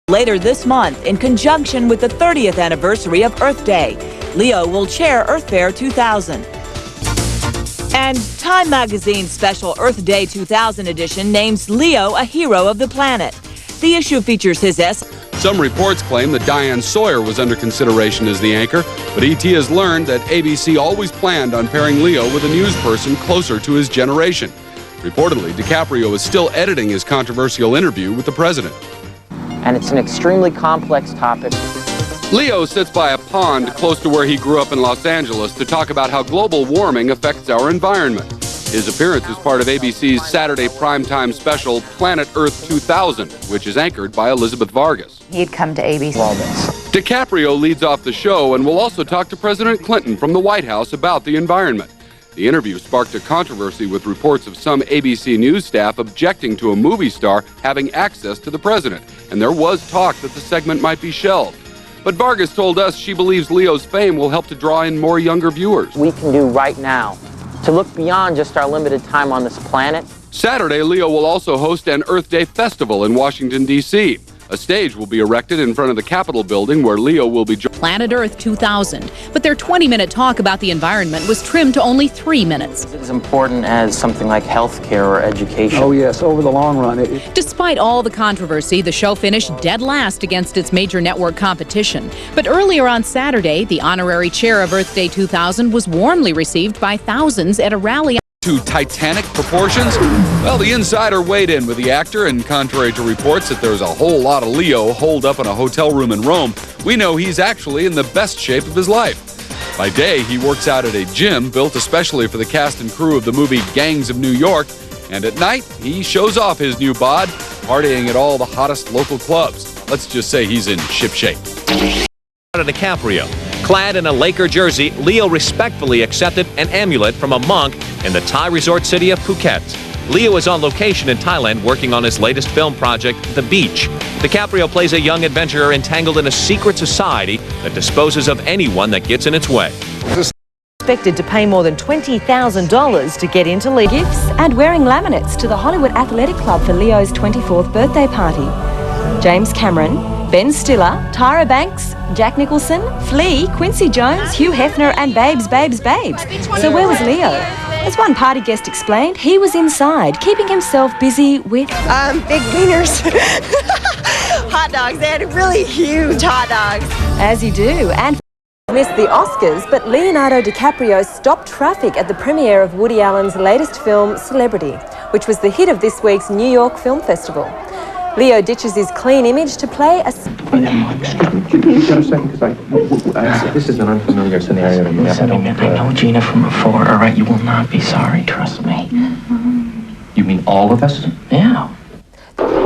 Later this month, in conjunction with the 30th anniversary of Earth Day, Leo will chair Earth Fair 2000. And Time Magazine's special Earth Day 2000 edition names Leo a hero of the planet. The issue features his essay. Some reports claim that Diane Sawyer was under consideration as the anchor, but ET has learned that ABC always planned on pairing Leo with a news person closer to his generation. Reportedly, DiCaprio is still editing his controversial interview with the president. And it's an extremely complex topic. Leo sits by a pond close to where he grew up in Los Angeles to talk about how global warming affects our environment. His appearance is part of ABC's Saturday primetime special Planet Earth 2000, which is anchored by Elizabeth Vargas. He'd come to ABC. DiCaprio leads off the show and will also talk to President Clinton from the White House about the environment. The interview sparked a controversy with reports of some ABC News staff objecting to a movie star having access to the president, and there was talk that the segment might be shelved. But Vargas told us she believes Leo's fame will help to draw in more younger viewers. We can do right now to look beyond just our limited time on this planet. Saturday, Leo will also host an Earth Day festival in Washington, D.C. A stage will be erected in front of the Capitol building where Leo will be Planet Earth 2000, but their 20-minute talk about the environment was trimmed to only 3 minutes. It's as important as something like healthcare or education. Oh yes, over the long run. Despite all the controversy, the show finished dead last against its major network competition. But earlier on Saturday, the honorary chair of Earth Day 2000 was warmly received by thousands at a rally. To titanic proportions? Well, the insider weighed in with the actor, and contrary to reports that there's a whole lot of Leo holed up in a hotel room in Rome, we know he's actually in the best shape of his life. By day, he works out at a gym built especially for the cast and crew of the movie Gangs of New York, and at night, he shows off his new bod, partying at all the hottest local clubs. Let's just say he's in ship shape. DiCaprio. Clad in a Laker jersey, Leo respectfully accepted an amulet from a monk in the Thai resort city of Phuket. Leo is on location in Thailand working on his latest film project, The Beach. DiCaprio plays a young adventurer entangled in a secret society that disposes of anyone that gets in its way. Expected to pay more than $20,000 to get into Leo. Gifts and wearing laminates to the Hollywood Athletic Club for Leo's 24th birthday party. James Cameron, Ben Stiller, Tyra Banks, Jack Nicholson, Flea, Quincy Jones, Hugh Hefner and Babes. So where was Leo? As one party guest explained, he was inside, keeping himself busy with... Big wieners. Hot dogs. They had really huge hot dogs. As you do, and missed the Oscars, but Leonardo DiCaprio stopped traffic at the premiere of Woody Allen's latest film, Celebrity, which was the hit of this week's New York Film Festival. Leo ditches his clean image to play a... Just a second, because this is an unfamiliar scenario to me. Listen to me, I know Gina from before, all right? You will not be sorry, trust me. You mean all of us? Yeah.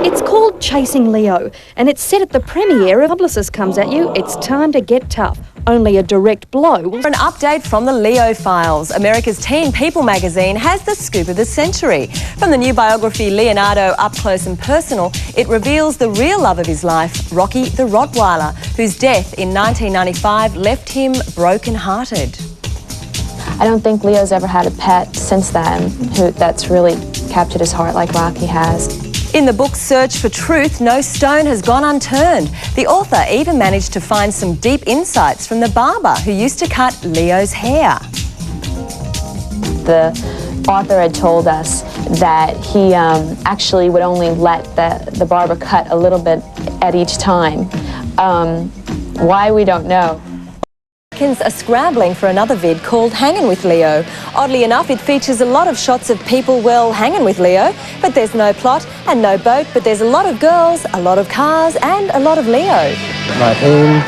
It's called Chasing Leo, and it's set at the premiere. If a publicist comes at you, it's time to get tough. Only a direct blow will... An update from the Leo Files. America's teen People magazine has the scoop of the century. From the new biography Leonardo Up Close and Personal, it reveals the real love of his life, Rocky the Rottweiler, whose death in 1995 left him broken-hearted. I don't think Leo's ever had a pet since then that's really captured his heart like Rocky has. In the book's search for truth, no stone has gone unturned. The author even managed to find some deep insights from the barber who used to cut Leo's hair. The author had told us that he actually would only let the barber cut a little bit at each time. Why, we don't know. Americans are scrambling for another vid called Hangin' with Leo. Oddly enough, it features a lot of shots of people, well, hanging with Leo, but there's no plot and no boat, but there's a lot of girls, a lot of cars and a lot of Leo. My aim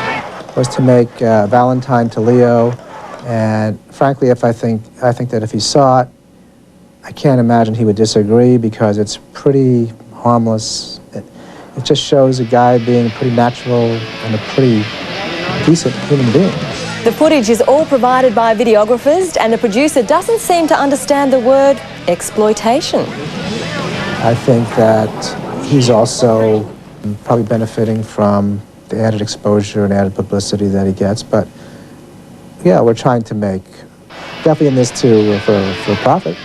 was to make Valentine to Leo, and frankly, I think that if he saw it, I can't imagine he would disagree because it's pretty harmless. It just shows a guy being pretty natural and a pretty decent human being. The footage is all provided by videographers, and the producer doesn't seem to understand the word exploitation. I think that he's also probably benefiting from the added exposure and added publicity that he gets, but yeah, we're trying to make, definitely in this too, for profit.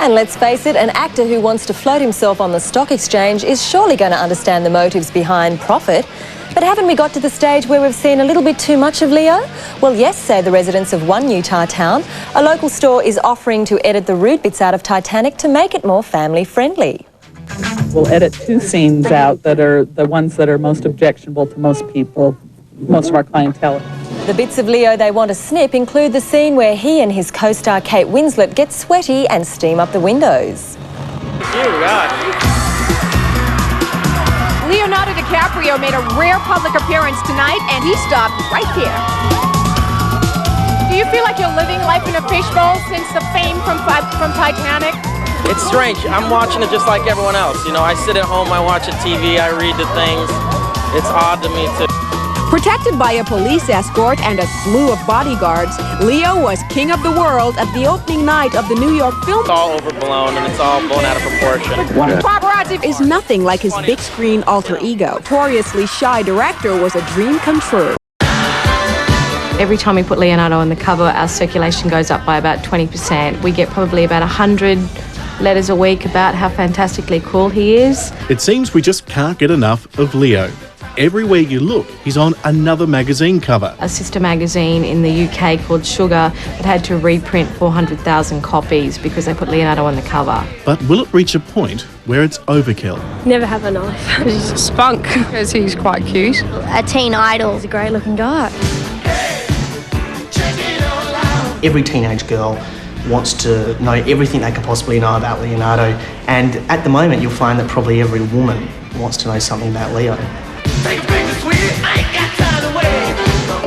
And let's face it, an actor who wants to float himself on the stock exchange is surely going to understand the motives behind profit. But haven't we got to the stage where we've seen a little bit too much of Leo? Well, yes, say the residents of one Utah town. A local store is offering to edit the rude bits out of Titanic to make it more family-friendly. We'll edit 2 scenes out that are the ones that are most objectionable to most people, most of our clientele. The bits of Leo they want to snip include the scene where he and his co-star Kate Winslet get sweaty and steam up the windows. Leonardo DiCaprio made a rare public appearance tonight, and he stopped right here. Do you feel like you're living life in a fishbowl since the fame from Titanic? It's strange. I'm watching it just like everyone else. You know, I sit at home, I watch a TV, I read the things. It's odd to me too. Protected by a police escort and a slew of bodyguards, Leo was king of the world at the opening night of the New York Film. It's all overblown and it's all blown out of proportion. Paparazzi is nothing like his big screen alter ego. Notoriously shy director was a dream come true. Every time we put Leonardo on the cover, our circulation goes up by about 20%. We get probably about 100 letters a week about how fantastically cool he is. It seems we just can't get enough of Leo. Everywhere you look, he's on another magazine cover. A sister magazine in the UK called Sugar that had to reprint 400,000 copies because they put Leonardo on the cover. But will it reach a point where it's overkill? Never have enough. Because he's a spunk. Because he's quite cute. A teen idol. He's a great looking guy. Every teenage girl wants to know everything they can possibly know about Leonardo, and at the moment you'll find that probably every woman wants to know something about Leo.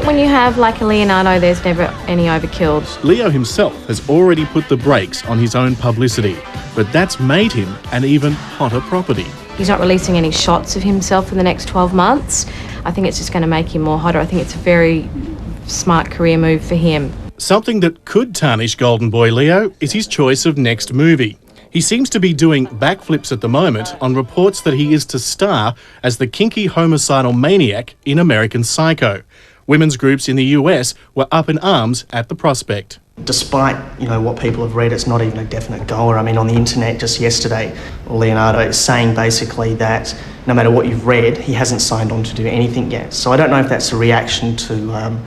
When you have like a Leonardo, there's never any overkill. Leo himself has already put the brakes on his own publicity, but that's made him an even hotter property. He's not releasing any shots of himself in the next 12 months. I think it's just going to make him more hotter. I think it's a very smart career move for him. Something that could tarnish Golden Boy Leo is his choice of next movie. He seems to be doing backflips at the moment on reports that he is to star as the kinky homicidal maniac in American Psycho. Women's groups in the US were up in arms at the prospect. Despite, what people have read, it's not even a definite goer. I mean, on the internet just yesterday, Leonardo is saying basically that no matter what you've read, he hasn't signed on to do anything yet. So I don't know if that's a reaction to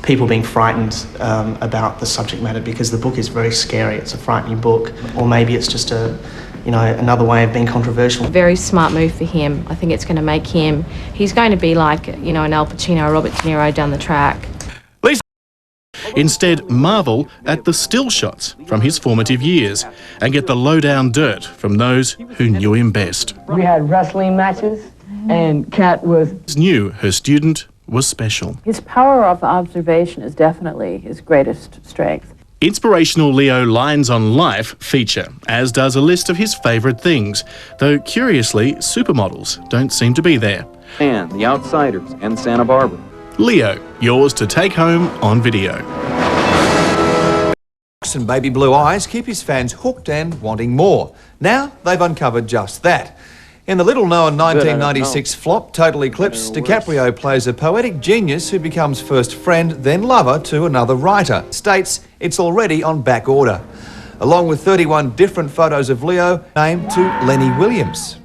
people being frightened about the subject matter, because the book is very scary. It's a frightening book. Or maybe it's just another way of being controversial. Very smart move for him. I think it's going to make him, he's going to be like, an Al Pacino or Robert De Niro down the track. Instead, marvel at the still shots from his formative years and get the lowdown dirt from those who knew him best. We had wrestling matches, and Kat knew her student was special. His power of observation is definitely his greatest strength. Inspirational Leo Lines on Life feature, as does a list of his favourite things, though curiously, supermodels don't seem to be there. And The Outsiders and Santa Barbara. Leo, yours to take home on video. And baby blue eyes keep his fans hooked and wanting more. Now they've uncovered just that. In the little-known 1996 flop Total Eclipse, DiCaprio plays a poetic genius who becomes first friend, then lover to another writer. States it's already on back order. Along with 31 different photos of Leo, named to Lenny Williams.